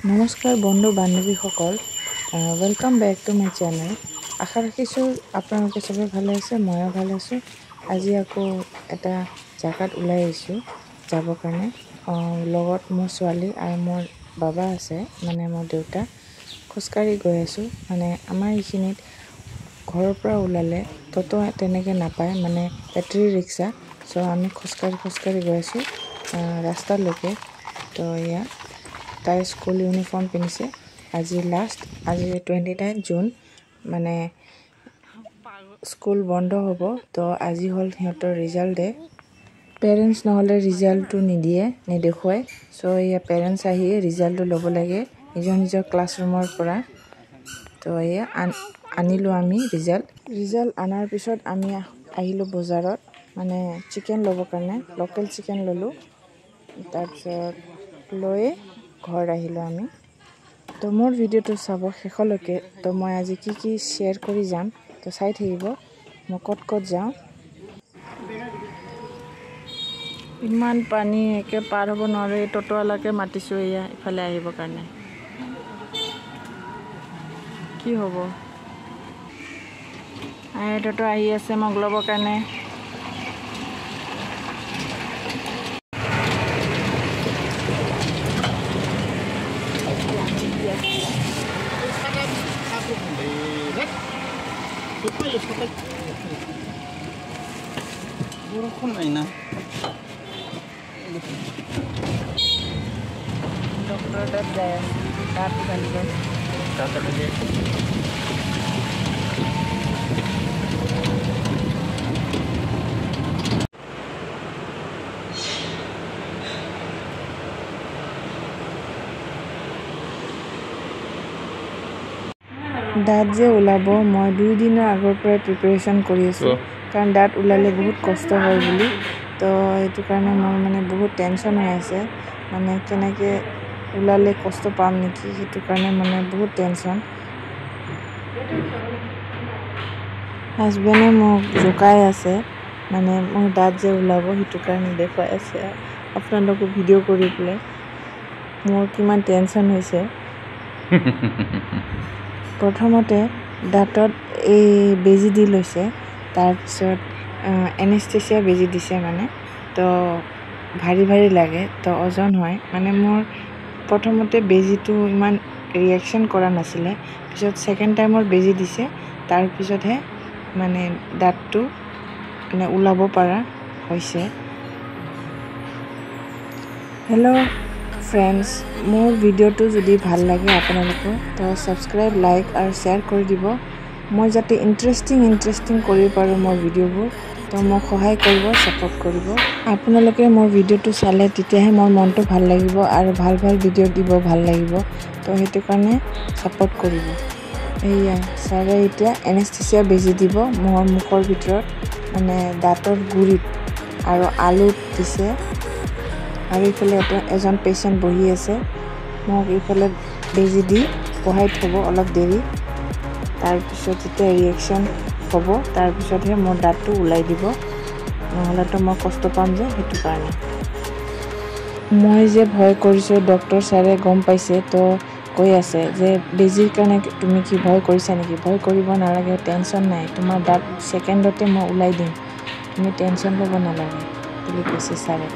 নমস্কাৰ বন্ধু বান্ধৱীসকল, welcome back to my channel. আশা ৰাখিছোঁ আপোনালোকে চবে ভালে আছে, ময়ো ভালে আছোঁ। আজি আকৌ এটা জেগাত ওলাই আহিছোঁ যাবৰ কাৰণে। লগত মোৰ ছোৱালী আৰু মোৰ বাবা আছে, মানে মোৰ দেউতা। খোজকাঢ়ি গৈ আছোঁ। মানে আমাৰ এইখিনিত ঘৰৰ পৰা ওলালে ততো তেনেকৈ নাপায়, মানে বেটেৰী ৰিক্সা। চ' আমি খোজকাঢ়ি গৈ আছোঁ ৰাস্তালৈকে। তো এয়া তাই স্কুল ইউনিফৰ্ম পিন্ধিছে। আজি 29 জুন, মানে স্কুল বন্ধ হ'ব। তো আজি হ'ল সিহঁতৰ ৰিজাল্ট ডে। পেৰেণ্টছ নহ'লে ৰিজাল্টটো নেদেখুৱায়। চ' এয়া পেৰেণ্টছ আহিয়ে ৰিজাল্টটো ল'ব লাগে নিজৰ ক্লাছৰুমৰ পৰা। তো এয়া আনিলোঁ আমি ৰিজাল্ট আনাৰ পিছত আমি আহিলোঁ বজাৰত, মানে চিকেন ল'বৰ কাৰণে। লোকেল চিকেন ল'লোঁ। তাৰপিছত লৈয়ে ঘৰত আহিলোঁ আমি। তো মোৰ ভিডিঅ'টো চাব শেষলৈকে। তো মই আজি কি শ্বেয়াৰ কৰি যাম, তো চাই থাকিব। মই ক'ত যাওঁ। ইমান পানী, একে পাৰ হ'ব নোৱাৰে। টটোৱালাকে মাতিছোঁ এয়া ইফালে আহিবৰ কাৰণে। কি হ'ব, টটো আহি আছে মোক ল'বৰ কাৰণে। বৰষুণ নাই না। ডক্টৰ তাত যায় আছে, তাত উঠালিব। দাঁত যে ওলাব, মই 2 দিনৰ আগৰ পৰাই প্ৰিপেৰেশ্যন কৰি আছোঁ, কাৰণ দাঁত ওলালে বহুত কষ্ট হয় বুলি। তো সেইটো কাৰণে মোৰ মানে বহুত টেনশ্যন হৈ আছে, মানে কেনেকৈ ওলালে কষ্ট পাম নেকি, সেইটো কাৰণে মানে বহুত টেনশ্যন। হাজবেণ্ডে মোক জোকাই আছে, মানে মোৰ দাঁত যে ওলাব সেইটো কাৰণে দেখুৱাই আছে আপোনালোকে ভিডিঅ' কৰি পেলাই। মোৰ কিমান টেনশ্যন হৈছে। প্ৰথমতে দাঁতত এই বেজী দি লৈছে, তাৰপিছত এনেস্থেচিয়া বেজী দিছে মানে। তো ভাৰী লাগে, তো ওজন হয়। মানে মোৰ প্ৰথমতে বেজীটো ইমান ৰিয়েকশ্যন কৰা নাছিলে, পিছত ছেকেণ্ড টাইমৰ বেজী দিছে, তাৰপিছতহে মানে দাঁতটো মানে ওলাব পৰা হৈছে। হেল্ল' ফ্ৰেণ্ডছ, মোৰ ভিডিঅ'টো যদি ভাল লাগে আপোনালোকৰ, তো ছাবস্ক্ৰাইব, লাইক আৰু শ্বেয়াৰ কৰি দিব। মই যাতে ইণ্টাৰেষ্টিং কৰিব পাৰোঁ মোৰ ভিডিঅ'বোৰ, তো মোক সহায় কৰিব, ছাপোৰ্ট কৰিব। আপোনালোকে মোৰ ভিডিঅ'টো চালে তেতিয়াহে মোৰ মনটো ভাল লাগিব আৰু ভাল ভিডিঅ' দিব ভাল লাগিব। তো সেইটো কাৰণে ছাপোৰ্ট কৰিব। এয়া ছাৰে এতিয়া এনেস্থেচিয়া বেজী দিব মোৰ মুখৰ ভিতৰত, মানে দাঁতৰ গুৰিত আৰু আলুত দিছে। আৰু ইফালে এজন পেচেণ্ট বহি আছে, মোক ইফালে বেজী দি বহাই থ'ব অলপ দেৰি। তাৰপিছত যেতিয়া ৰিয়েকশ্যন হ'ব, তাৰপিছতহে মোৰ দাঁতটো ওলাই দিব, নহ'লেতো মই কষ্ট পাম যে, সেইটো কাৰণে। মই যে ভয় কৰিছোঁ, ডক্টৰ ছাৰে গম পাইছে, তো কৈ আছে যে বেজীৰ কাৰণে তুমি কি ভয় কৰিছা নেকি? ভয় কৰিব নালাগে, টেনশ্যন নাই, তোমাৰ দাঁত ছেকেণ্ডতে মই ওলাই দিম, তুমি টেনশ্যন ল'ব নালাগে বুলি কৈছে ছাৰে।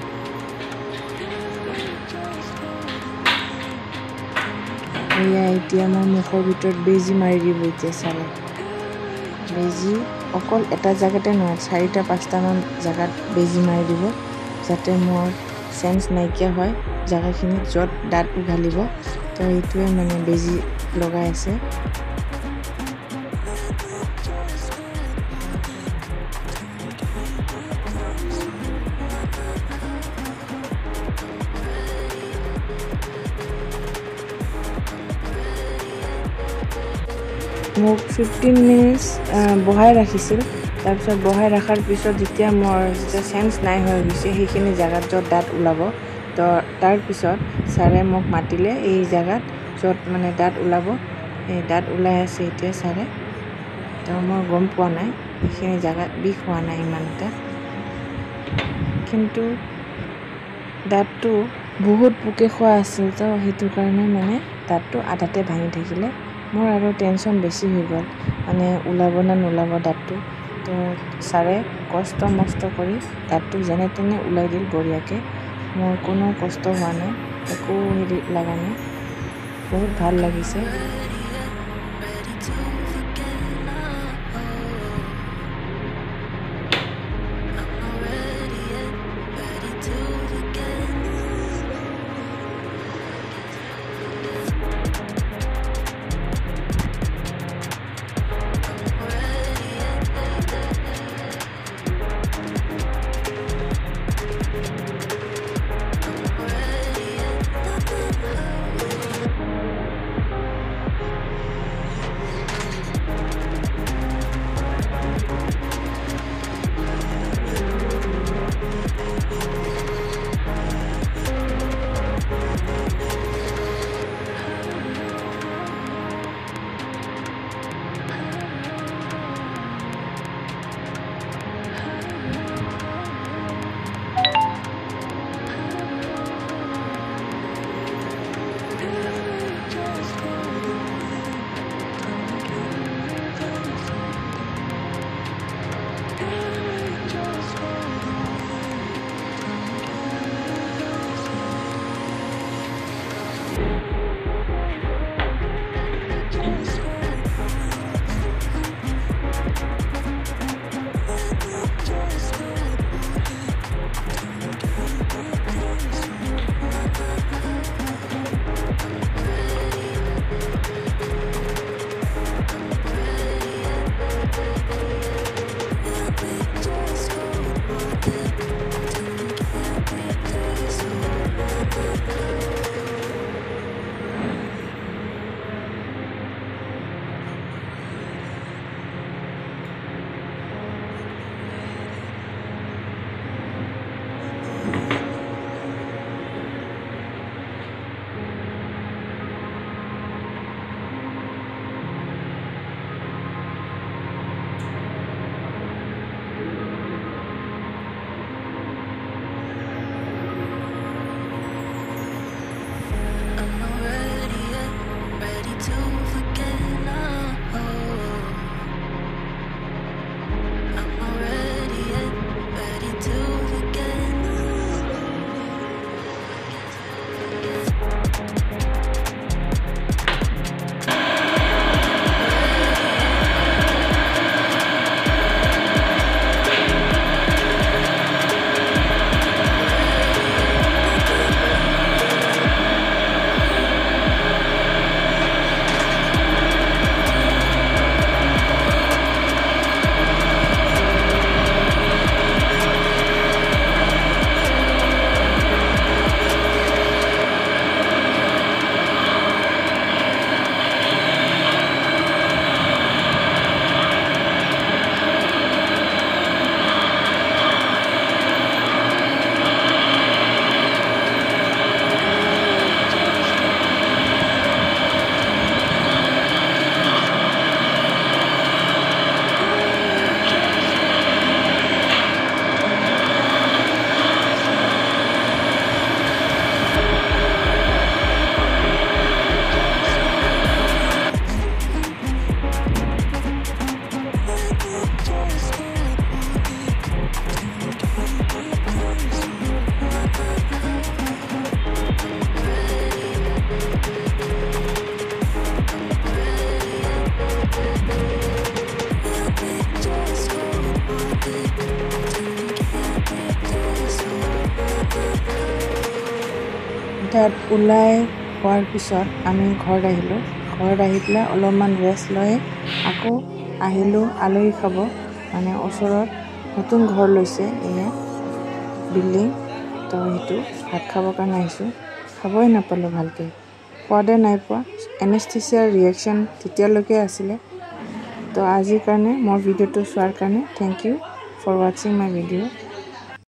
এয়া এতিয়া মোৰ মুখৰ ভিতৰত বেজী মাৰি দিব এতিয়া ছাৰে। বেজী অকল এটা জেগাতে নহয়, 4-5টামান জেগাত বেজী মাৰি দিব, যাতে মোৰ চেঞ্চ নাইকিয়া হয় জেগাখিনিত য'ত দাঁত উঘালিব। তো এইটোৱে মানে বেজী লগাই আছে। মোক 15 মিনিটছ বহাই ৰাখিছিল। তাৰপিছত বহাই ৰখাৰ পিছত যেতিয়া চেঞ্চ নাই হৈ গৈছে সেইখিনি জেগাত য'ত দাঁত ওলাব, তো তাৰপিছত ছাৰে মোক মাতিলে এই জেগাত য'ত মানে দাঁত ওলাব। এই দাঁত ওলাই আছে এতিয়া ছাৰে। তো মই গম পোৱা নাই, এইখিনি জেগাত বিষ হোৱা নাই ইমান এটা, কিন্তু দাঁতটো বহুত পোকে খোৱা আছিল তো সেইটো কাৰণে মানে দাঁতটো আধাতে ভাঙি থাকিলে মোৰ আৰু টেনশ্যন বেছি হৈ গ'ল মানে ওলাব না নোলাব দাঁতটো তো ছাৰে কষ্ট মষ্ট কৰি দাঁতটো যেনে তেনে ওলাই দিল বঢ়িয়াকৈ মোৰ কোনো কষ্ট হোৱা নাই একো হেৰি লগা নাই বহুত ভাল লাগিছে তাত ওলাই হোৱাৰ পিছত আমি ঘৰত আহিলোঁ ঘৰত আহি পেলাই অলপমান ৰেষ্ট লৈ আকৌ আহিলোঁ আলহী খাব মানে ওচৰত নতুন ঘৰ লৈছে এয়া বিল্ডিং তো সেইটো ভাত খাবৰ কাৰণে আহিছোঁ খাবই নাপালোঁ ভালকৈ সোৱাদে নাই পোৱা এনেস্থেচিয়াৰ ৰিয়েকশ্যন তেতিয়ালৈকে আছিলে তো আজিৰ কাৰণে মোৰ ভিডিঅ'টো চোৱাৰ কাৰণে থেংক ইউ ফৰ ৱাচিং মাই ভিডিঅ'